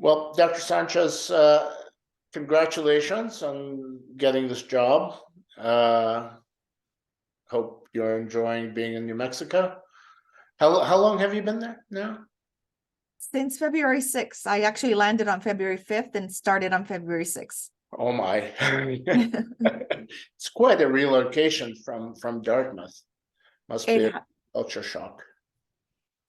Well, Dr. Sanchez, congratulations on getting this job. Hope you're enjoying being in New Mexico. How long have you been there now? Since February 6th. I actually landed on February 5th and started on February 6th. Oh my. It's quite a relocation from Dartmouth. Must be a culture shock.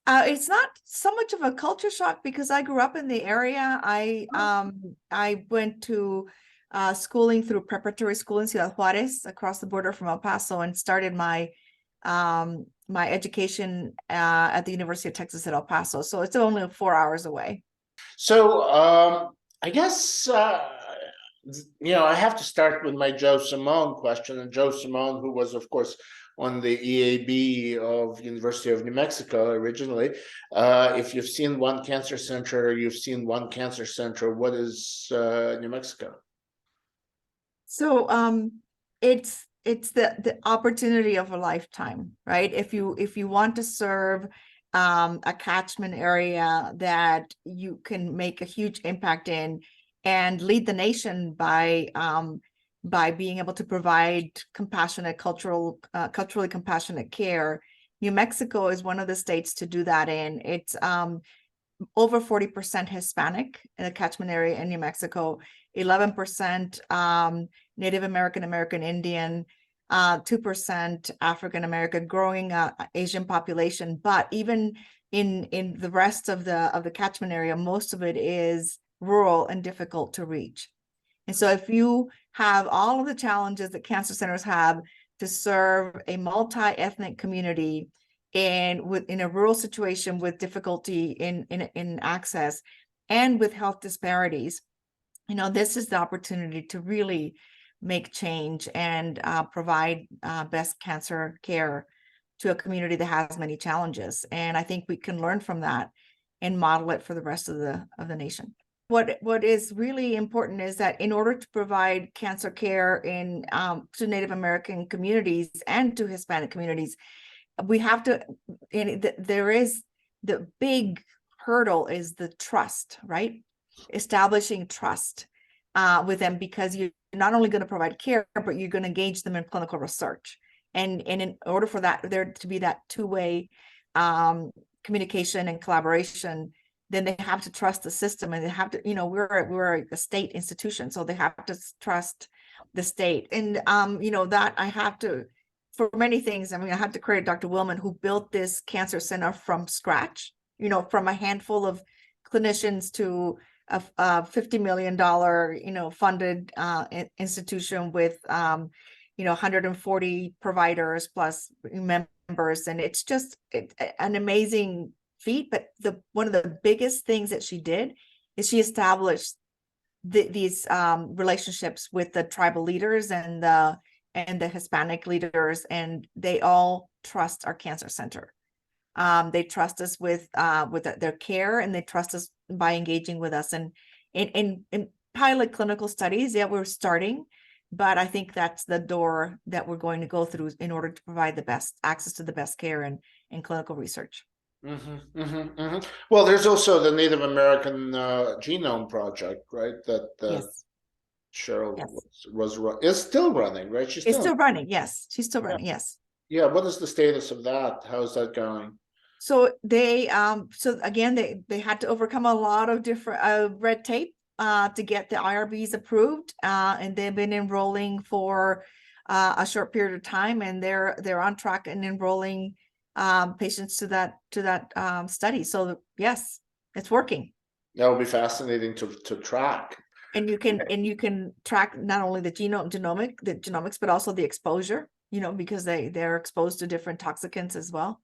It's not so much of a culture shock because I grew up in the area. I went to schooling through preparatory school in Ciudad Juárez across the border from El Paso and started my my education at the University of Texas at El Paso. So it's only 4 hours away. So I guess I have to start with my Joe Simone question. And Joe Simone, who was, of course, on the EAB of University of New Mexico originally. If you've seen one cancer center, you've seen one cancer center. What is New Mexico? So it's the opportunity of a lifetime, right? If you want to serve a catchment area that you can make a huge impact in and lead the nation by being able to provide compassionate, culturally compassionate care. New Mexico is one of the states to do that in. It's over 40% Hispanic in the catchment area in New Mexico, 11% Native American, American Indian, 2% African American, growing Asian population. But even in the rest of the catchment area, most of it is rural and difficult to reach. And so if you have all of the challenges that cancer centers have to serve a multi-ethnic community in a rural situation with difficulty in access and with health disparities, this is the opportunity to really make change and provide best cancer care to a community that has many challenges. And I think we can learn from that and model it for the rest of the nation. What is really important is that in order to provide cancer care to Native American communities and to Hispanic communities, we have to, there is the big hurdle is the trust, right? Establishing trust with them, because you're not only going to provide care, but you're going to engage them in clinical research. And in order for there to be that two-way communication and collaboration, then they have to trust the system, and they have to, we're a state institution, so they have to trust the state. And that I have to, for many things, I have to credit Dr. Willman, who built this cancer center from scratch, from a handful of clinicians to a $50 million, funded institution with 140 providers plus members. And it's just an amazing feat. But one of the biggest things that she did is she established these relationships with the tribal leaders and the Hispanic leaders, and they all trust our cancer center. They trust us with their care, and they trust us by engaging with us. And in pilot clinical studies, we're starting, but I think that's the door that we're going to go through in order to provide the best access to the best care in clinical research. Mm-hmm, mm-hmm, mm-hmm. Well, there's also the Native American Genome Project, right? That Yes. Cheryl is still running, right? She's still running. Yes, she's still running. Yes. Yeah. What is the status of that? How's that going? So they they had to overcome a lot of different red tape to get the IRBs approved, and they've been enrolling for a short period of time, and they're on track and enrolling patients to that study. So yes, it's working. That would be fascinating to track. And you can track not only the genomics, but also the exposure, because they're exposed to different toxicants as well.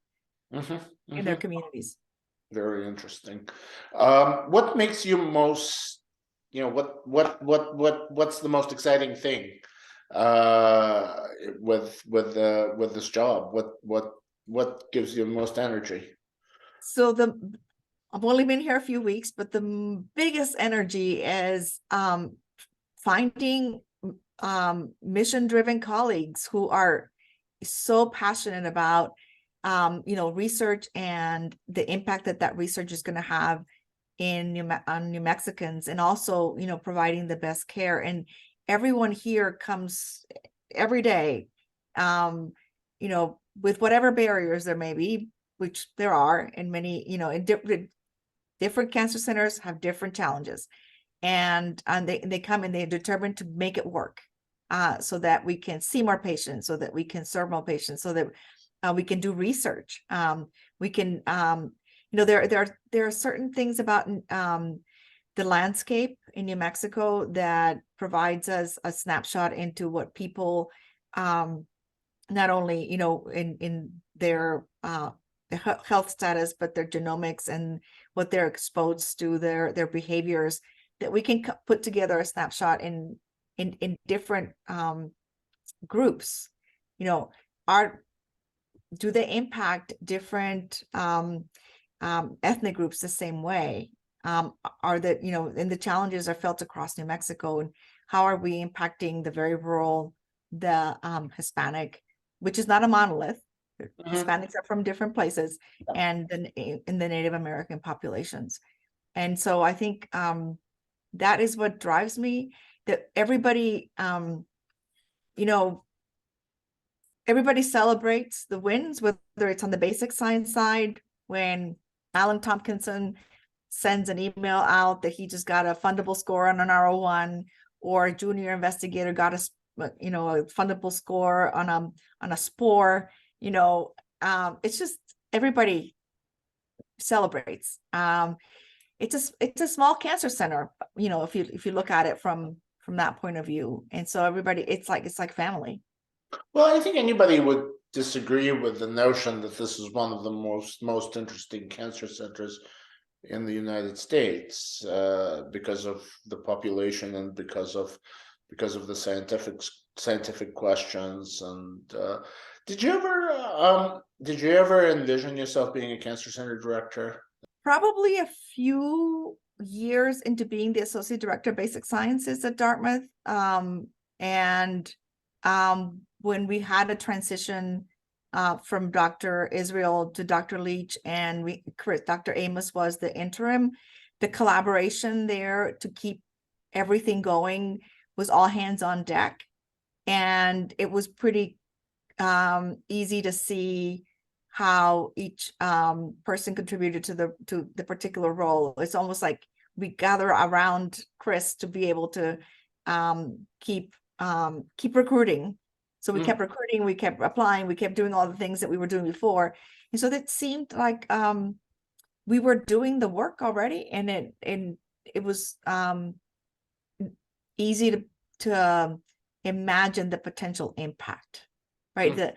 Mm-hmm, mm-hmm. In their communities. Very interesting. What makes you most, what's the most exciting thing with this job? What gives you most energy? So I've only been here a few weeks, but the biggest energy is finding mission-driven colleagues who are so passionate about research and the impact that research is going to have on New Mexicans, and also, you know, providing the best care. And everyone here comes every day, you know, with whatever barriers there may be, which there are in many, you know, in different cancer centers have different challenges, and they come and they're determined to make it work, so that we can see more patients, so that we can serve more patients, so that we can do research. We can, you know, there are certain things about the landscape in New Mexico that provides us a snapshot into what people, not only, you know, in their health status, but their genomics and what they're exposed to, their behaviors, that we can put together a snapshot in different groups. You know, do they impact different ethnic groups the same way? Are that, you know, and the challenges are felt across New Mexico, and how are we impacting the very rural, the Hispanic, which is not a monolith. Hispanics are from different places, and in the Native American populations. And so I think that is what drives me, that everybody, you know, everybody celebrates the wins, whether it's on the basic science side, when Alan Tompkinson sends an email out that he just got a fundable score on an R01, or a junior investigator got a, you know, a fundable score on a spore. You know, it's just everybody celebrates. It's a small cancer center, you know, if you look at it from that point of view, and so everybody, it's like family. Well, I think anybody would disagree with the notion that this is one of the most interesting cancer centers in the United States, because of the population and because of the scientific questions. And did you ever envision yourself being a cancer center director? Probably a few years into being the associate director of basic sciences at Dartmouth, and when we had a transition from Dr. Israel to Dr. Leach, and Dr. Amos was the interim, the collaboration there to keep everything going was all hands on deck. And it was pretty easy to see how each person contributed to the particular role. It's almost like we gather around Chris to be able to keep recruiting. So we kept recruiting, we kept applying, we kept doing all the things that we were doing before. And so that seemed like we were doing the work already, and it was easy to imagine the potential impact, right?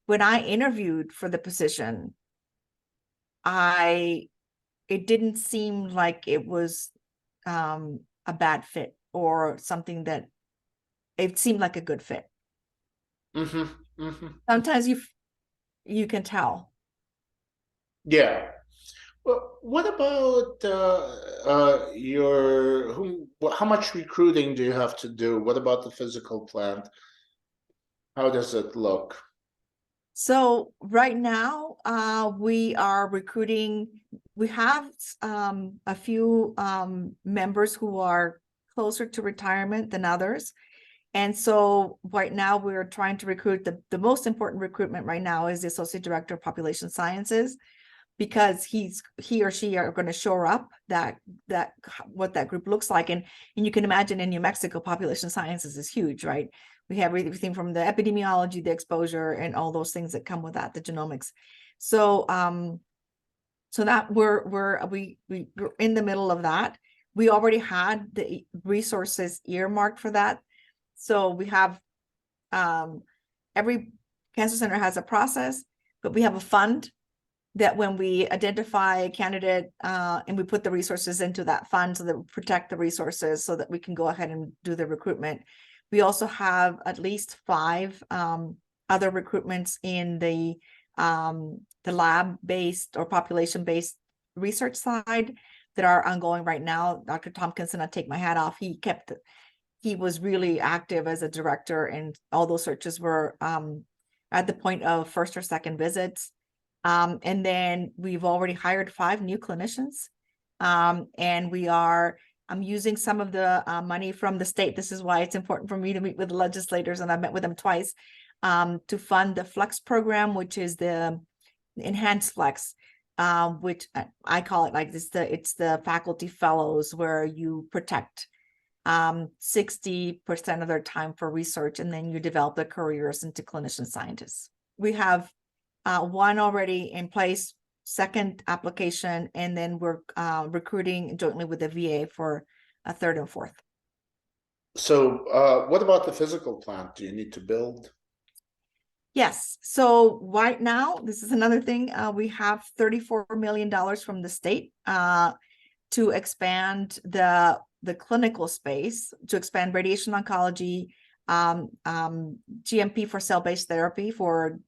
When I interviewed for the position, it didn't seem like it was a bad fit, or something that it seemed like a good fit. Sometimes you can tell. Yeah. Well, what about how much recruiting do you have to do? What about the physical plant? How does it look? So right now, we are recruiting. We have a few members who are closer to retirement than others. And so right now we're trying to recruit. The most important recruitment right now is the Associate Director of Population Sciences, because he or she are going to shore up that what that group looks like. And you can imagine in New Mexico, population sciences is huge, right? We have everything from the epidemiology, the exposure, and all those things that come with that, the genomics. So so that we're in the middle of that. We already had the resources earmarked for that. So we have every cancer center has a process, but we have a fund that when we identify a candidate, and we put the resources into that fund, so that we protect the resources so that we can go ahead and do the recruitment. We also have at least 5 other recruitments in the lab-based or population-based research side that are ongoing right now. Dr. Tompkinson, I take my hat off. He was really active as a director, and all those searches were at the point of first or second visits. And then we've already hired 5 new clinicians. And I'm using some of the money from the state. This is why it's important for me to meet with the legislators, and I've met with them twice, to fund the Flex program, which is the enhanced Flex, which I call it like this. It's the faculty fellows where you protect 60% of their time for research, and then you develop their careers into clinician scientists. We have one already in place, second application, and then we're recruiting jointly with the VA for a third and fourth. So what about the physical plant? Do you need to build? Yes. So right now, this is another thing. We have $34 million from the state to expand the clinical space, to expand radiation oncology, GMP for cell-based therapy, for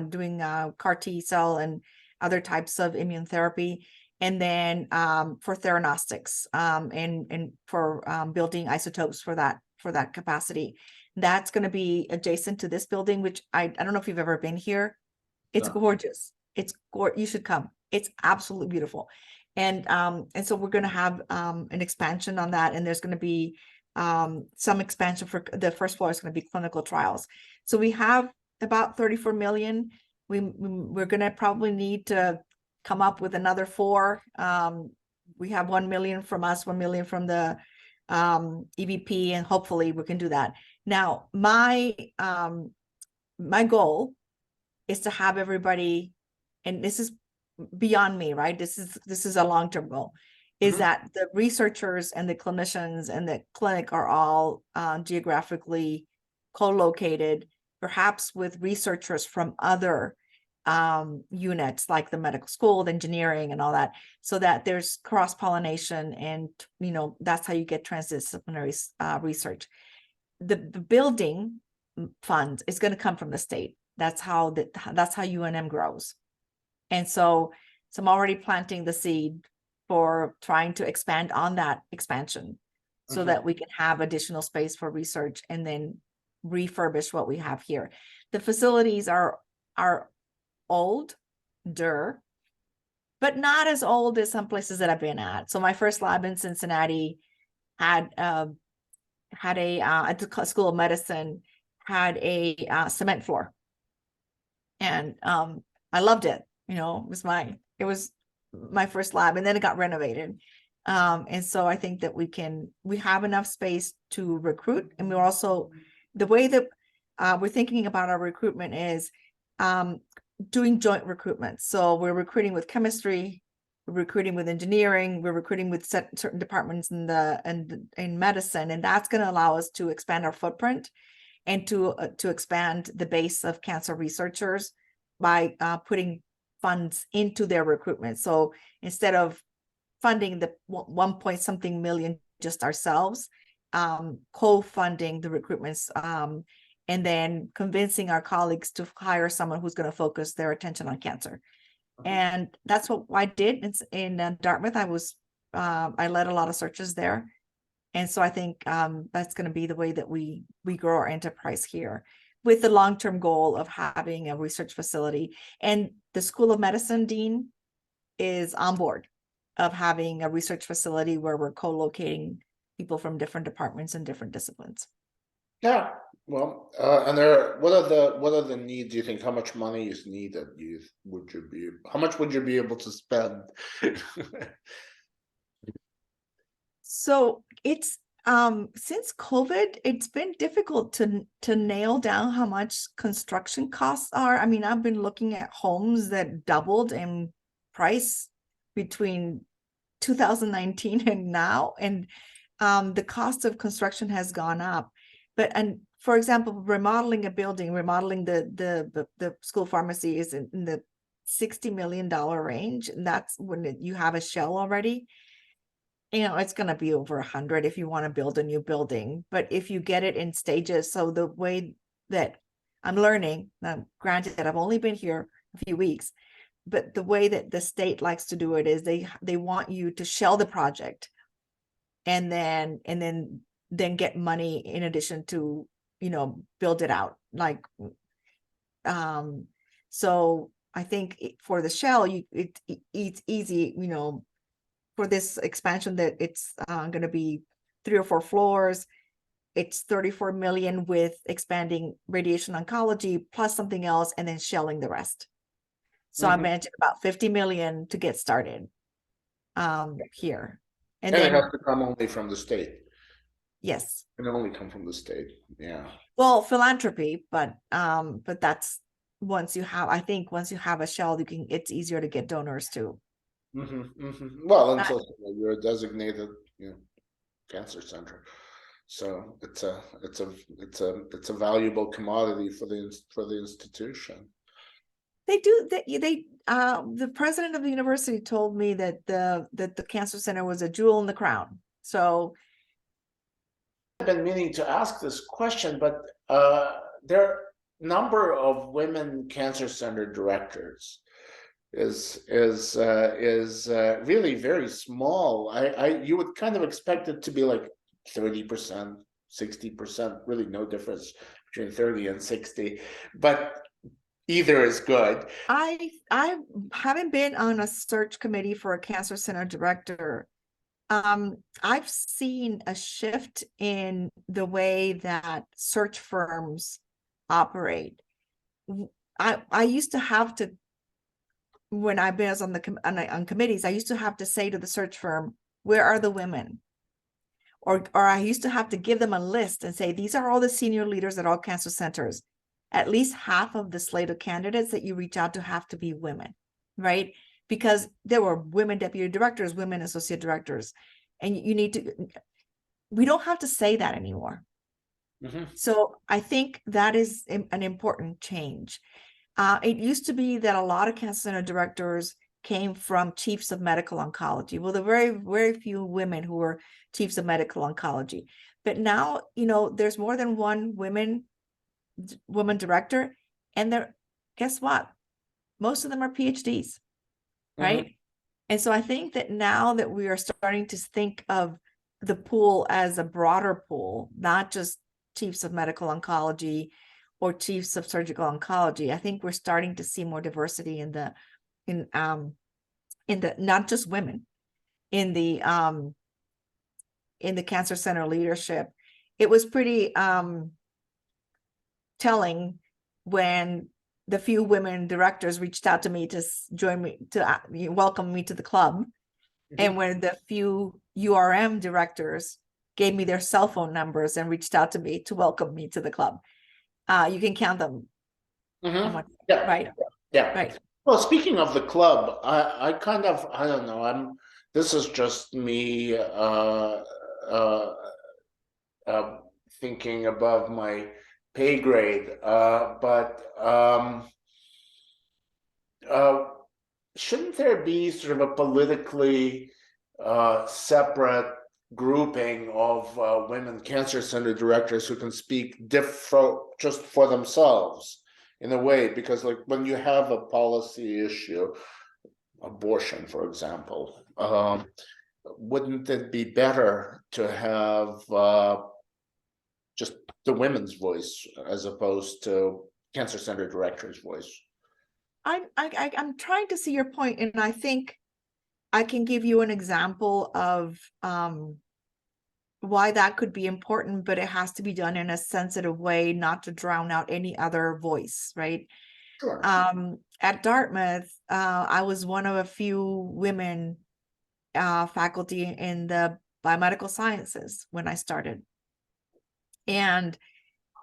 doing CAR T cell and other types of immune therapy, and then for theranostics, and for building isotopes for that capacity. That's going to be adjacent to this building, which I don't know if you've ever been here. It's gorgeous. You should come. It's absolutely beautiful. And so we're going to have an expansion on that, and there's going to be some expansion for the first floor is going to be clinical trials. So we have about 34 million. We're going to probably need to come up with another 4. We have 1 million from us, 1 million from the EVP, and hopefully we can do that. Now, my goal is to have everybody, and this is beyond me, right? This is a long-term goal, is that the researchers and the clinicians and the clinic are all geographically co-located, perhaps with researchers from other units like the medical school, the engineering, and all that, so that there's cross-pollination, and that's how you get transdisciplinary research. The building fund is going to come from the state. That's how UNM grows. And so I'm already planting the seed for trying to expand on that expansion, so that we can have additional space for research and then refurbish what we have here. The facilities are older, but not as old as some places that I've been at. So my first lab in Cincinnati had at the School of Medicine, had a cement floor, and I loved it. It was my first lab, and then it got renovated. And so I think that we have enough space to recruit, and we're also, the way that we're thinking about our recruitment is doing joint recruitment. So we're recruiting with chemistry, we're recruiting with engineering, we're recruiting with certain departments in medicine, and that's going to allow us to expand our footprint and to expand the base of cancer researchers by putting funds into their recruitment. So instead of funding the 1 point something million just ourselves, co-funding the recruitments, and then convincing our colleagues to hire someone who's going to focus their attention on cancer. And that's what I did in Dartmouth. I led a lot of searches there. And so I think that's going to be the way that we grow our enterprise here, with the long-term goal of having a research facility. And the School of Medicine dean is on board of having a research facility where we're co-locating people from different departments and different disciplines. Yeah, well, and what are the needs? Do you think? How much money is needed? How much would you be able to spend? So it's since COVID, it's been difficult to nail down how much construction costs are. I mean, I've been looking at homes that doubled in price between 2019 and now, and the cost of construction has gone up. And for example, remodeling a building, remodeling the school pharmacy is in the $60 million range, and that's when you have a shell already. It's going to be over 100 if you want to build a new building. But if you get it in stages, so the way that I'm learning, now granted that I've only been here a few weeks, but the way that the state likes to do it is they want you to shell the project and then get money in addition to, build it out. So I think for the shell, it's easy, for this expansion that it's going to be 3 or 4 floors. It's 34 million with expanding radiation oncology plus something else, and then shelling the rest. So I mentioned about 50 million to get started here. And then it has to come only from the state. Yes. It can only come from the state. Yeah. Well, philanthropy, but that's once you have a shell, it's easier to get donors too. Well, until you're a designated, cancer center. So it's a valuable commodity for the institution. The president of the university told me that the cancer center was a jewel in the crown. So I've been meaning to ask this question, but their number of women cancer center directors is really very small. You would kind of expect it to be like 30%, 60%, really no difference between 30 and 60, but either is good. I haven't been on a search committee for a cancer center director. I've seen a shift in the way that search firms operate. I used to have to, when I was on committees, I used to have to say to the search firm, where are the women? Or I used to have to give them a list and say, these are all the senior leaders at all cancer centers. At least half of the slate of candidates that you reach out to have to be women, right? Because there were women deputy directors, women associate directors, and we don't have to say that anymore. So I think that is an important change. It used to be that a lot of cancer center directors came from chiefs of medical oncology. Well, there were very, very few women who were chiefs of medical oncology. But now, there's more than one woman director, and guess what? Most of them are PhDs, right? And so I think that now that we are starting to think of the pool as a broader pool, not just chiefs of medical oncology or chiefs of surgical oncology, I think we're starting to see more diversity in the not just women in the cancer center leadership. It was pretty telling when the few women directors reached out to me to join me, to welcome me to the club. And when the few URM directors gave me their cell phone numbers and reached out to me to welcome me to the club. You can count them. Yeah. Right. Yeah. Right. Well, speaking of the club, I don't know, this is just me thinking above my pay grade, but shouldn't there be sort of a politically separate grouping of women cancer center directors who can speak just for themselves in a way? Because like when you have a policy issue, abortion, for example, wouldn't it be better to have just the women's voice as opposed to cancer center director's voice? I'm trying to see your point, and I think I can give you an example of why that could be important, but it has to be done in a sensitive way, not to drown out any other voice, right? Sure. At Dartmouth, I was one of a few women faculty in the biomedical sciences when I started. And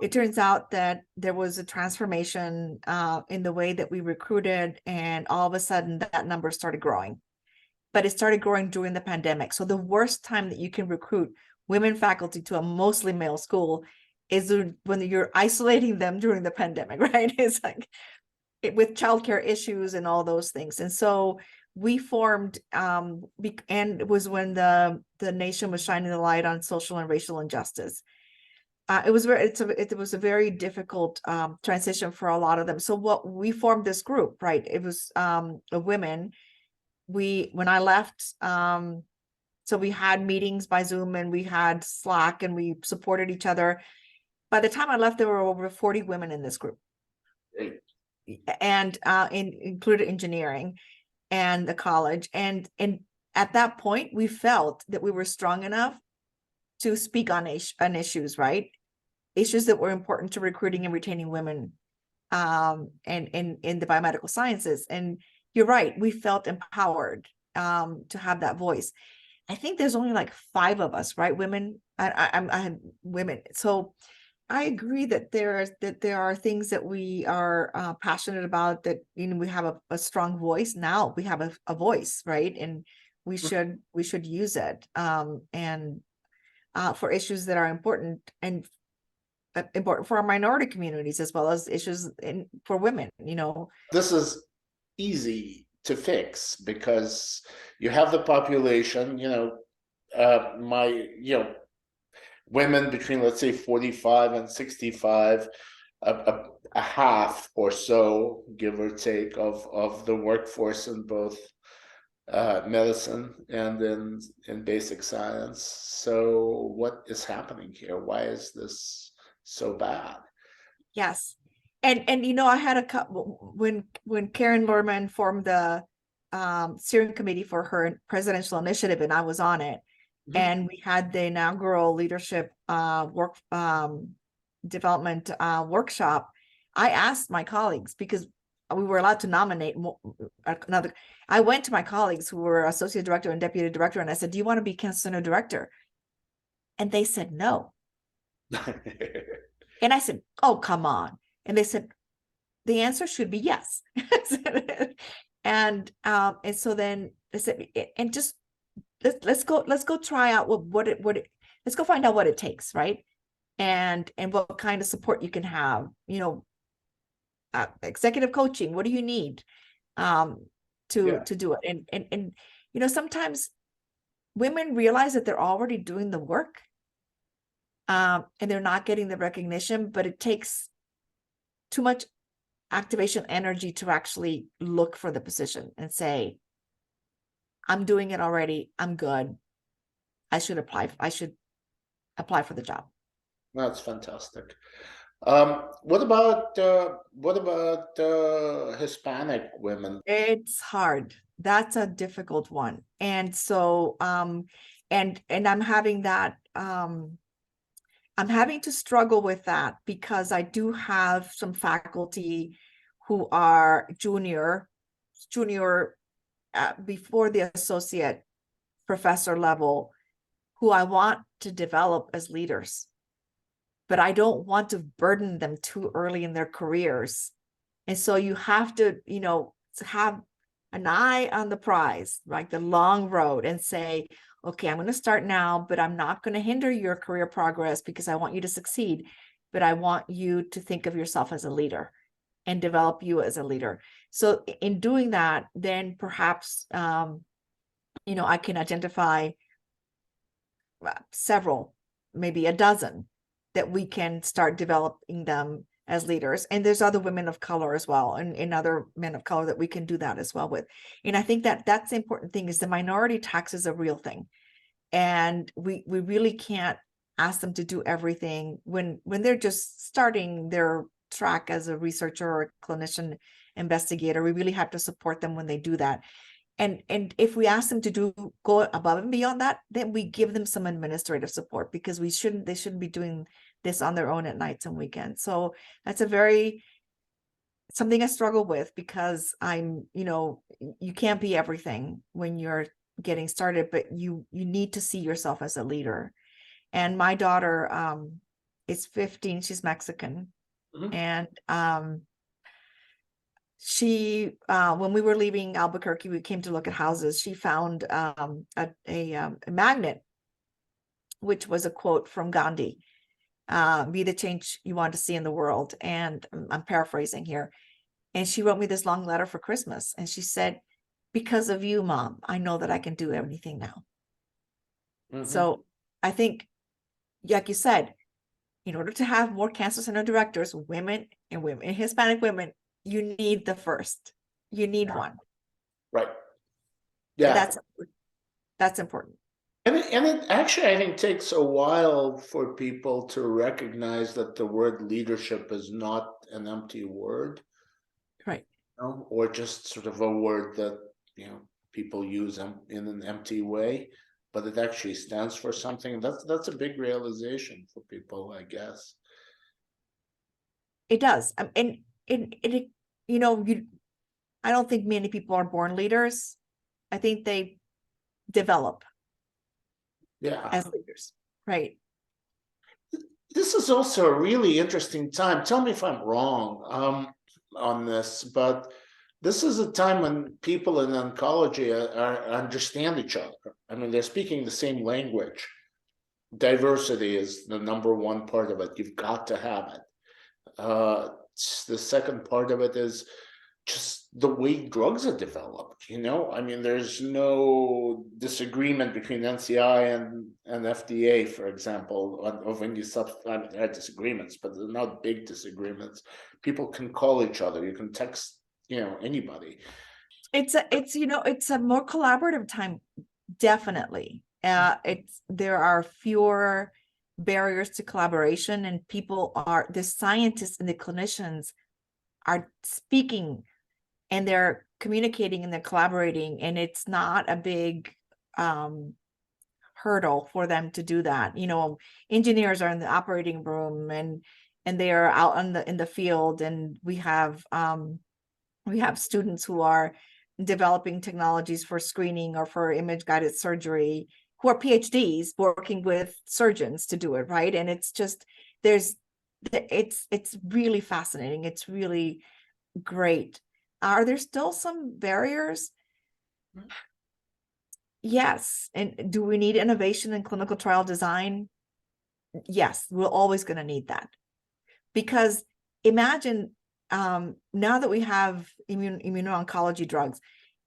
it turns out that there was a transformation in the way that we recruited, and all of a sudden that number started growing. But it started growing during the pandemic. So the worst time that you can recruit women faculty to a mostly male school is when you're isolating them during the pandemic, right? It's like with childcare issues and all those things. And so we formed, and it was when the nation was shining the light on social and racial injustice. It was a very difficult transition for a lot of them. So we formed this group, right? It was women. When I left, so we had meetings by Zoom and we had Slack and we supported each other. By the time I left, there were over 40 women in this group. Great. and included engineering and the college. And at that point, we felt that we were strong enough to speak on issues, right? Issues that were important to recruiting and retaining women and in the biomedical sciences. And you're right, we felt empowered to have that voice. I think there's only like 5 of us, right? Women, I had women. So I agree that there are things that we are passionate about, that, you know, we have a strong voice. Now we have a voice, right? And we should use it and for issues that are important, and important for our minority communities, as well as issues for women, you know. This is easy to fix because you have the population, you know, women between, let's say, 45 and 65, a half or so, give or take, of the workforce in both medicine and in basic science. So what is happening here? Why is this so bad? Yes. And you know, I had a couple when Karen Lorman formed the steering committee for her presidential initiative, and I was on it. And we had the inaugural leadership development workshop. I asked my colleagues, because we were allowed to nominate another. I went to my colleagues who were associate director and deputy director, and I said, "Do you want to be cancer center director?" And they said no. And I said, "Oh, come on." And they said, "The answer should be yes." And so then they said, and just let's go try out let's go find out what it takes, right? And what kind of support you can have, you know, executive coaching. What do you need to do it? And you know, sometimes women realize that they're already doing the work and they're not getting the recognition, but it takes too much activation energy to actually look for the position and say, I'm doing it already, I'm good, I should apply for the job. That's fantastic. What about Hispanic women? It's hard. That's a difficult one. And so and I'm having that I'm having to struggle with that, because I do have some faculty who are junior before the associate professor level, who I want to develop as leaders, but I don't want to burden them too early in their careers. And so you have to, you know, have an eye on the prize, like the long road, and say, okay, I'm going to start now, but I'm not going to hinder your career progress because I want you to succeed, but I want you to think of yourself as a leader and develop you as a leader. So in doing that, then perhaps, you know, I can identify several, maybe a dozen, that we can start developing them as leaders. And there's other women of color as well, and other men of color that we can do that as well with. And I think that that's the important thing, is the minority tax is a real thing. And we really can't ask them to do everything when they're just starting their track as a researcher or a clinician investigator. We really have to support them when they do that. And if we ask them to go above and beyond that, then we give them some administrative support, because they shouldn't be doing this on their own at nights and weekends. So that's something I struggle with, because I'm, you know, you can't be everything when you're getting started, but you need to see yourself as a leader. And my daughter is 15, she's Mexican. And she when we were leaving Albuquerque, we came to look at houses. She found a magnet, which was a quote from Gandhi, be the change you want to see in the world. And I'm paraphrasing here. And she wrote me this long letter for Christmas, and she said, because of you, Mom, I know that I can do anything now. So I think, like you said, in order to have more cancer center directors, women and Hispanic women, you need the first. You need one. Right. Yeah. And that's important. And it actually, I think, takes a while for people to recognize that the word leadership is not an empty word. Right. Or just sort of a word that, people use in an empty way, but it actually stands for something. That's a big realization for people, I guess. It does. And it, I don't think many people are born leaders. I think they develop Yeah. as leaders, right? This is also a really interesting time. Tell me if I'm wrong on this, but this is a time when people in oncology understand each other. I mean, they're speaking the same language. Diversity is the number one part of it. You've got to have it. The second part of it is just the way drugs are developed. I mean, there's no disagreement between NCI and FDA, for example, of any substance. There are disagreements, but they're not big disagreements. People can call each other. You can text, anybody. It's a more collaborative time, definitely. There are fewer barriers to collaboration, and the scientists and the clinicians are speaking, and they're communicating and they're collaborating, and it's not a big hurdle for them to do that. Engineers are in the operating room, and they are out in the field, and we have students who are developing technologies for screening or for image guided surgery, who are PhDs working with surgeons to do it, right? And it's just it's really fascinating. It's really great. Are there still some barriers? Yes. And do we need innovation in clinical trial design? Yes, we're always going to need that. Because imagine now that we have immuno-oncology drugs,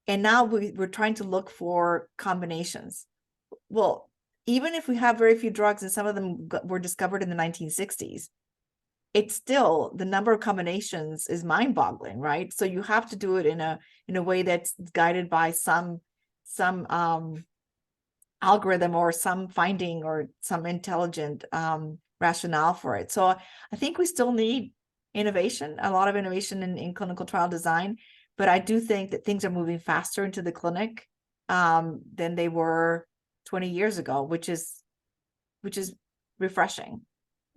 and now we're trying to look for combinations. Well, even if we have very few drugs, and some of them were discovered in the 1960s, it's still, the number of combinations is mind-boggling, right? So you have to do it in a way that's guided by some algorithm or some finding or some intelligent rationale for it. So I think we still need innovation, a lot of innovation in clinical trial design, but I do think that things are moving faster into the clinic than they were 20 years ago, which is refreshing.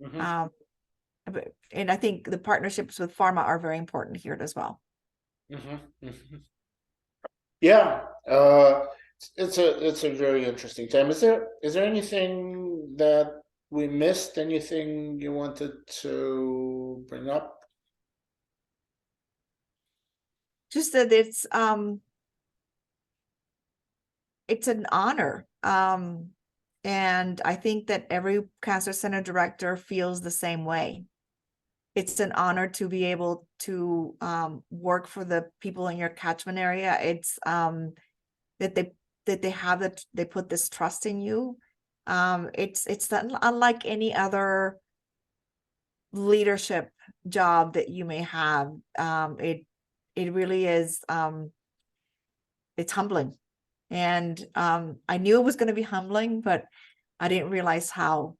Mm-hmm. And I think the partnerships with pharma are very important here as well. Mm-hmm. Mm-hmm. Yeah, it's a very interesting time. Is there anything that we missed? Anything you wanted to bring up? Just that it's an honor. And I think that every cancer center director feels the same way. It's an honor to be able to work for the people in your catchment area. It's that they put this trust in you. It's not unlike any other leadership job that you may have. It really is it's humbling. And I knew it was going to be humbling, but I didn't realize how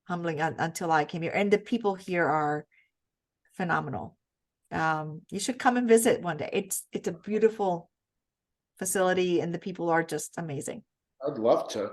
humbling until I came here. And the people here are phenomenal. You should come and visit one day. It's a beautiful facility, and the people are just amazing. I'd love to.